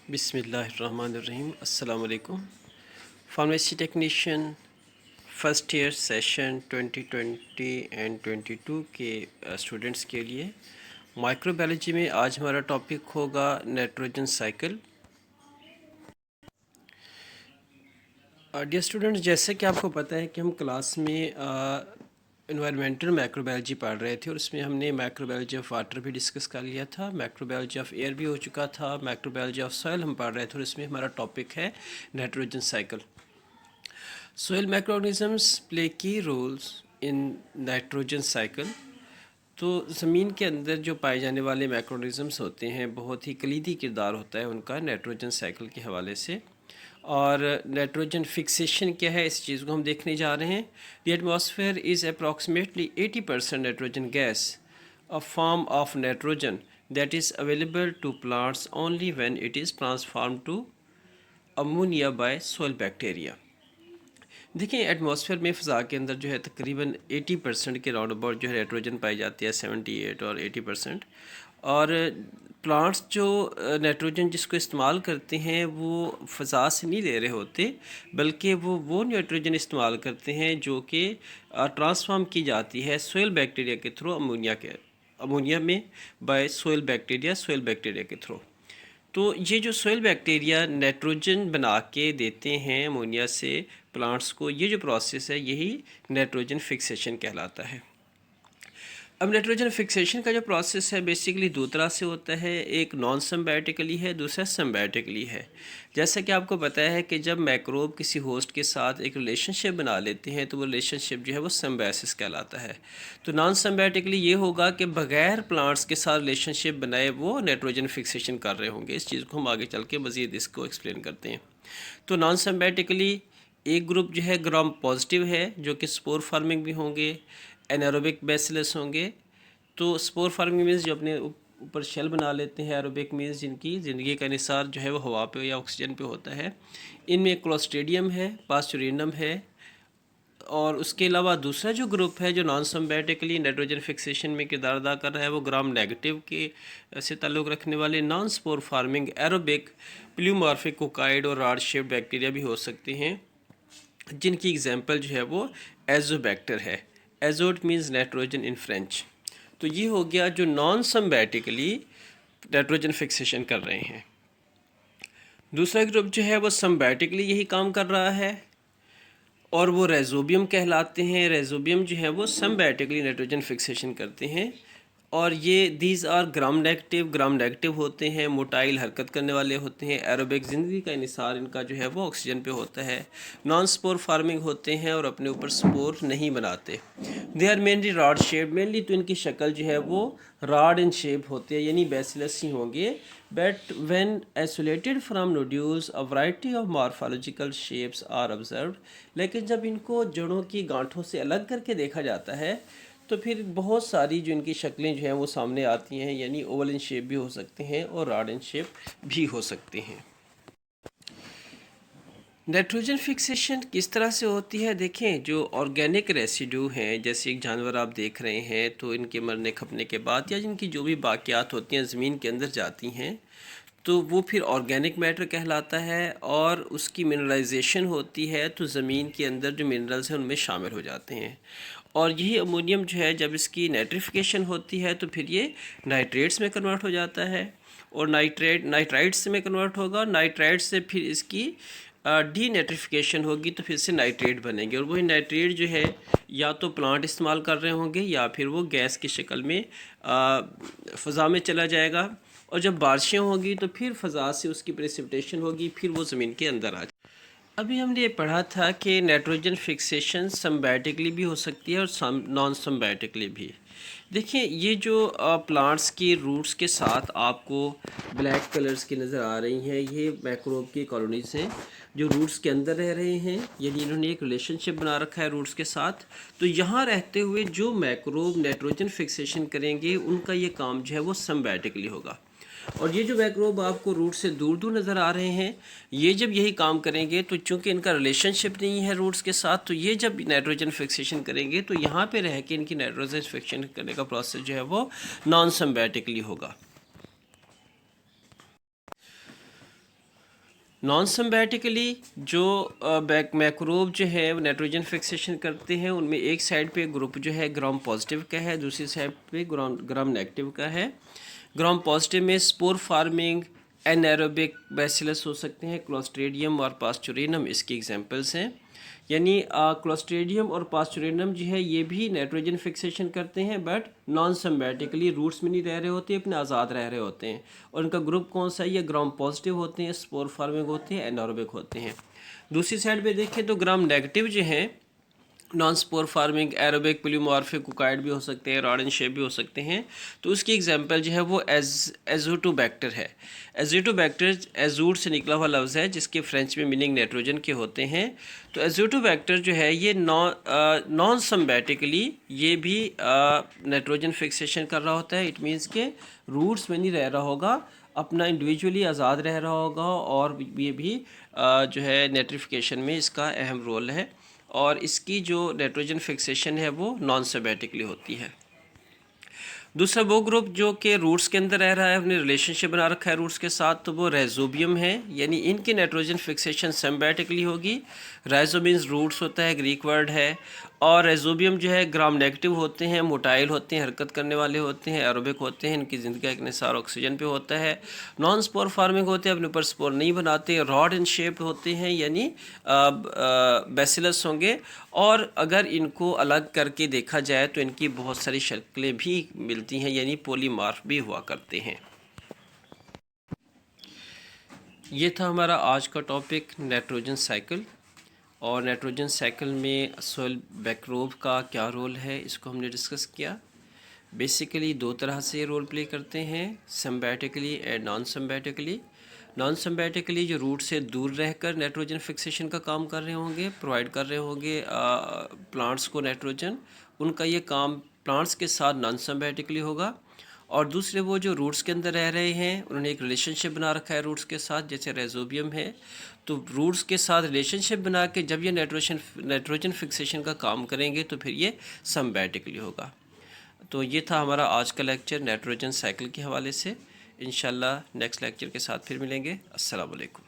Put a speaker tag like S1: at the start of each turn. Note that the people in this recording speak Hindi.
S1: बिस्मिल्लाहिर्रहमानिर्रहीम। अस्सलाम वालेकुम। Pharmacy technician first year session 2020 and 22 के स्टूडेंट्स के लिए माइक्रोबायोलॉजी में आज हमारा टॉपिक होगा नाइट्रोजन साइकिल। डियर स्टूडेंट्स, जैसे कि आपको पता है कि हम क्लास में इन्वायरमेंटल माइक्रोबायोलॉजी पढ़ रहे थे और उसमें हमने माइक्रोबायोलॉजी ऑफ वाटर भी डिस्कस कर लिया था, माइक्रोबायोलॉजी ऑफ एयर भी हो चुका था, माइक्रोबायोलॉजी ऑफ सॉइल हम पढ़ रहे थे और इसमें हमारा टॉपिक है nitrogen cycle. Soil microorganisms play की रोल्स इन नाइट्रोजन साइकिल। तो ज़मीन के अंदर जो पाए जाने वाले माइक्रोऑर्गेनिजम्स होते हैं, बहुत ही कलीदी किरदार होता है उनका नाइट्रोजन साइकिल के हवाले से। और नाइट्रोजन फिक्सेशन क्या है, इस चीज़ को हम देखने जा रहे हैं। The atmosphere is approximately 80% nitrogen gas, a form of nitrogen that is available to plants only when it is transform to ammonia by soil bacteria. देखिए, एटमॉस्फेयर में फ़ज़ा के अंदर जो है तकरीबन 80% के राउंड अबाउट जो है नाइट्रोजन पाई जाती है, 78 और 80%। और प्लांट्स जो नाइट्रोजन जिसको इस्तेमाल करते हैं वो फ़ज़ा से नहीं ले रहे होते, बल्कि वो नाइट्रोजन इस्तेमाल करते हैं जो कि ट्रांसफॉर्म की जाती है सोइल बैक्टीरिया के थ्रू अमोनिया में बाय सोइल बैक्टीरिया के थ्रू। तो ये जो सोइल बैक्टीरिया नाइट्रोजन बना के देते हैं अमोनिया से प्लांट्स को, ये जो प्रोसेस है यही नाइट्रोजन फिक्सेशन कहलाता है। अब नाइट्रोजन फिक्सेशन का जो प्रोसेस है बेसिकली दो तरह से होता है, एक नॉन सिम्बायोटिकली है, दूसरा सिम्बायोटिकली है। जैसा कि आपको पता है कि जब मैक्रोब किसी होस्ट के साथ एक रिलेशनशिप बना लेते हैं तो वो रिलेशनशिप जो है वो सिम्बायोसिस कहलाता है। तो नॉन सिम्बायोटिकली ये होगा कि बग़ैर प्लांट्स के साथ रिलेशनशिप बनाए वो नाइट्रोजन फिक्सेशन कर रहे होंगे। इस चीज़ को हम आगे चल के मज़ीद इसको एक्सप्लेन करते हैं। तो नॉन सिम्बायोटिकली एक ग्रुप जो है ग्राम पॉजिटिव है, जो कि स्पोर फार्मिंग भी होंगे, एनारोबिक बेसिलस होंगे। तो स्पोर फार्मिंग मीन्स जो अपने ऊपर शेल बना लेते हैं, एरोबिक मीन्स जिनकी ज़िंदगी का निसार जो है वो हवा पे या ऑक्सीजन पे होता है। इनमें क्लोस्ट्रीडियम है, पास्चुरिनम है। और उसके अलावा दूसरा जो ग्रुप है जो नॉन सिम्बायोटिकली नाइट्रोजन फिक्सेशन में किरदार अदा कर रहा है वो ग्राम नेगेटिव के से ताल्लुक़ रखने वाले नॉन स्पोर फार्मिंग एरोबिक प्ल्यूमॉर्फिक कोकाइड और रॉड शेप्ड बैक्टीरिया भी हो सकते हैं, जिनकी एग्जांपल जो है वो एजोबैक्टर है। एजोट मीन्स नाइट्रोजन इन फ्रेंच। तो ये हो गया जो नॉन सिम्बायोटिकली नाइट्रोजन फिक्सेशन कर रहे हैं। दूसरा ग्रुप जो है वो सिम्बायोटिकली यही काम कर रहा है और वो रेजोबियम कहलाते हैं। रेजोबियम जो है वो सिम्बायोटिकली नाइट्रोजन फिक्सेशन करते हैं और ये दीज आर ग्राम नेगेटिव होते हैं, मोटाइल हरकत करने वाले होते हैं, एरोबिक ज़िंदगी का इनिसार इनका जो है वो ऑक्सीजन पे होता है, नॉन स्पोर फार्मिंग होते हैं और अपने ऊपर स्पोर नहीं बनाते। They are mainly rod shape, mainly तो इनकी शक्ल जो है वो रॉड इन शेप होती है, यानी बेसिलस ही होंगे। But when isolated from nodules a variety of morphological shapes are observed. लेकिन जब इनको जड़ों की गांठों से अलग करके देखा जाता है तो फिर बहुत सारी जो इनकी शक्लें जो हैं वो सामने आती हैं, यानी ओवल इन शेप भी हो सकते हैं और रॉड इन शेप भी हो सकते हैं। नाइट्रोजन फिक्सेशन किस तरह से होती है? देखें, जो ऑर्गेनिक रेसिड्यू हैं, जैसे एक जानवर आप देख रहे हैं, तो इनके मरने खपने के बाद या जिनकी जो भी बाक़ियात होती हैं ज़मीन के अंदर जाती हैं तो वो फिर ऑर्गेनिक मैटर कहलाता है और उसकी मिनरलाइजेशन होती है तो ज़मीन के अंदर जो मिनरल्स हैं उनमें शामिल हो जाते हैं। और यही अमोनियम जो है जब इसकी नाइट्रिफिकेशन होती है तो फिर ये नाइट्रेट्स में कन्वर्ट हो जाता है और नाइट्राइट्स में कन्वर्ट होगा। नाइट्राइट से फिर इसकी डी नाइट्रिफिकेशन होगी तो फिर से नाइट्रेट बनेंगे और वही नाइट्रेट जो है या तो प्लांट इस्तेमाल कर रहे होंगे या फिर वो गैस की शक्ल में फ़ज़ा में चला जाएगा और जब बारिशें होगी तो फिर फ़ज़ा से उसकी प्रेसिपिटेशन होगी, फिर वो ज़मीन के अंदर आ जाए। अभी हमने ये पढ़ा था कि नाइट्रोजन फिक्सेशन सिम्बायोटिकली भी हो सकती है और नॉन सिम्बायोटिकली भी। देखिए, ये जो प्लांट्स की रूट्स के साथ आपको ब्लैक कलर्स की नज़र आ रही हैं, ये मैक्रोब की कॉलोनीज़ हैं जो रूट्स के अंदर रह रहे हैं, यानी इन्होंने एक रिलेशनशिप बना रखा है रूट्स के साथ। तो यहाँ रहते हुए जो मैक्रोब नाइट्रोजन फिक्सेशन करेंगे उनका ये काम जो है वो सिम्बायोटिकली होगा। और ये जो मैक्रोब आपको रूट से दूर दूर नज़र आ रहे हैं, ये जब यही काम करेंगे तो चूंकि इनका रिलेशनशिप नहीं है रूट्स के साथ, तो ये जब नाइट्रोजन फिक्सेशन करेंगे तो यहाँ पे रह के इनकी नाइट्रोजन फिक्सेशन करने का प्रोसेस जो है वो नॉन सिम्बायोटिकली होगा। नॉन सिम्बायोटिकली जो मैक्रोब जो है वो नाइट्रोजन फिक्सेशन करते हैं, उनमें एक साइड पे ग्रुप जो है ग्राम पॉजिटिव का है, दूसरी साइड पे ग्राम नेगेटिव का है। ग्राम पॉजिटिव में स्पोर फार्मिंग एनारोबिक बैसिलस हो सकते हैं, क्लोस्ट्रीडियम और पास्चुरिनम इसकी एग्जांपल्स हैं। यानी क्लोस्ट्रीडियम और पास्चुरिनम जो है ये भी नाइट्रोजन फिक्सेशन करते हैं, बट नॉन सिम्बायोटिकली, रूट्स में नहीं रह रहे होते, अपने आज़ाद रह रहे होते हैं। और उनका ग्रुप कौन सा है? ये ग्राम पॉजिटिव होते हैं, स्पोर फार्मिंग होते हैं, एनारोबिक होते हैं। दूसरी साइड पे देखें तो ग्राम नेगेटिव जो हैं नॉन स्पोर फार्मिंग एरोबिक प्लूमॉर्फिक कुकाइड भी हो सकते हैं, रॉड एंड शेप भी हो सकते हैं। तो उसकी एग्जांपल जो है वो एजोटोबैक्टर है। एजोटोबैक्टर एजूट से निकला हुआ लफ्ज़ है जिसके फ्रेंच में मीनिंग नाइट्रोजन के होते हैं। तो एजोटोबैक्टर जो है ये नॉन सिम्बायोटिकली ये भी नाइट्रोजन फिक्सेशन कर रहा होता है। इट मीन्स के रूट्स में नहीं रह रहा होगा, अपना इंडिविजुअली आज़ाद रह रहा होगा, और ये भी जो है नाइट्रिफिकेशन में इसका अहम रोल है। और इसकी जो नाइट्रोजन फिक्सेशन है वो नॉन सिम्बायोटिकली होती है। दूसरा वो ग्रुप जो कि रूट्स के अंदर रह रहा है, अपने रिलेशनशिप बना रखा है रूट्स के साथ, तो वो राइजोबियम है। यानी इनकी नाइट्रोजन फिक्सेशन सिम्बायोटिकली होगी। राइजो मीन्स रूट्स होता है, ग्रीक वर्ड है। और राइजोबियम जो है ग्राम नेगेटिव होते हैं, मोटाइल होते हैं, हरकत करने वाले होते हैं, एरोबिक होते हैं, इनकी ज़िंदगी का एक निसार ऑक्सीजन पे होता है। नॉन स्पोर फार्मिंग होते हैं, अपने ऊपर स्पोर नहीं बनाते, रॉड इन शेप होते हैं, यानी बैसिलस होंगे। और अगर इनको अलग करके देखा जाए तो इनकी बहुत सारी शक्लें भी मिलती हैं, यानी पॉलीमार्फ भी हुआ करते हैं। ये था हमारा आज का टॉपिक नाइट्रोजन साइकिल। और नाइट्रोजन साइकिल में सोइल मैक्रोब का क्या रोल है इसको हमने डिस्कस किया। बेसिकली दो तरह से रोल प्ले करते हैं, symbiotically and non symbiotically. Non symbiotically जो रूट से दूर रहकर नाइट्रोजन फिक्सेशन का काम कर रहे होंगे, प्रोवाइड कर रहे होंगे प्लांट्स को नाइट्रोजन, उनका ये काम प्लांट्स के साथ नॉन सिम्बायोटिकली होगा। और दूसरे वो जो रूट्स के अंदर रह रहे हैं, उन्होंने एक रिलेशनशिप बना रखा है रूट्स के साथ, जैसे रेजोबियम है। तो रूट्स के साथ रिलेशनशिप बना के जब ये नाइट्रोजन फिक्सेशन का काम करेंगे तो फिर ये सिम्बायोटिकली होगा। तो ये था हमारा आज का लेक्चर नाइट्रोजन साइकिल के हवाले से। इंशाल्लाह नेक्स्ट लेक्चर के साथ फिर मिलेंगे। अस्सलाम वालेकुम।